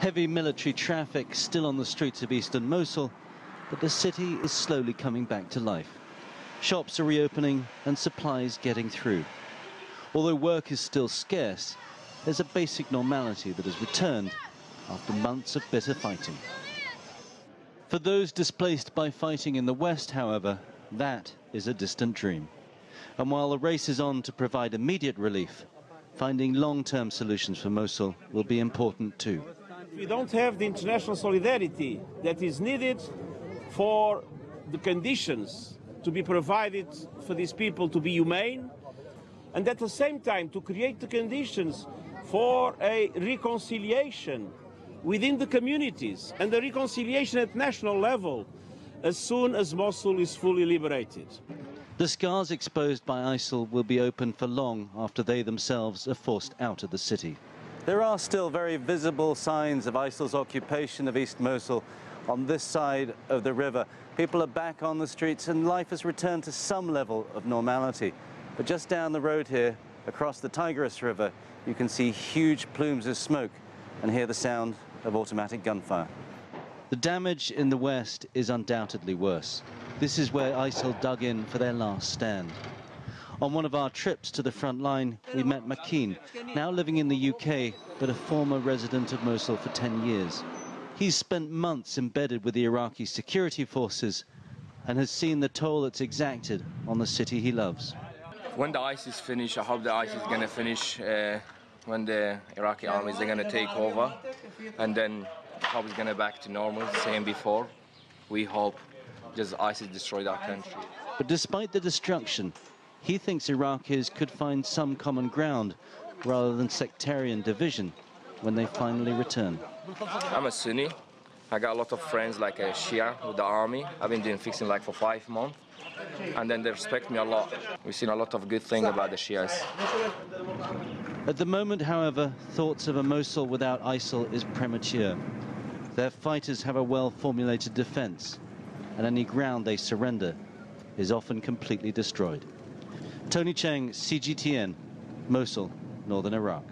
Heavy military traffic still on the streets of eastern Mosul, but the city is slowly coming back to life. Shops are reopening and supplies getting through. Although work is still scarce, there's a basic normality that has returned after months of bitter fighting. For those displaced by fighting in the West, however, that is a distant dream. And while the race is on to provide immediate relief, finding long-term solutions for Mosul will be important too. We don't have the international solidarity that is needed for the conditions to be provided for these people to be humane, and at the same time to create the conditions for a reconciliation within the communities and the reconciliation at national level as soon as Mosul is fully liberated. The scars exposed by ISIL will be open for long after they themselves are forced out of the city. There are still very visible signs of ISIL's occupation of East Mosul on this side of the river. People are back on the streets and life has returned to some level of normality. But just down the road here, across the Tigris River, you can see huge plumes of smoke and hear the sound of automatic gunfire. The damage in the west is undoubtedly worse. This is where ISIL dug in for their last stand. On one of our trips to the front line, we met Makeen, now living in the UK, but a former resident of Mosul for 10 years. He's spent months embedded with the Iraqi security forces and has seen the toll it's exacted on the city he loves. When the ISIS finish, I hope the ISIS is going to finish when the Iraqi armies are going to take over, and then hope it's going to back to normal, same before. We hope just ISIS destroyed our country. But despite the destruction, he thinks Iraqis could find some common ground rather than sectarian division when they finally return. I'm a Sunni. I got a lot of friends like a Shia with the army. I've been doing fixing like for 5 months. And then they respect me a lot. We've seen a lot of good things about the Shias. At the moment, however, thoughts of a Mosul without ISIL is premature. Their fighters have a well-formulated defense, and any ground they surrender is often completely destroyed. Tony Cheng, CGTN, Mosul, Northern Iraq.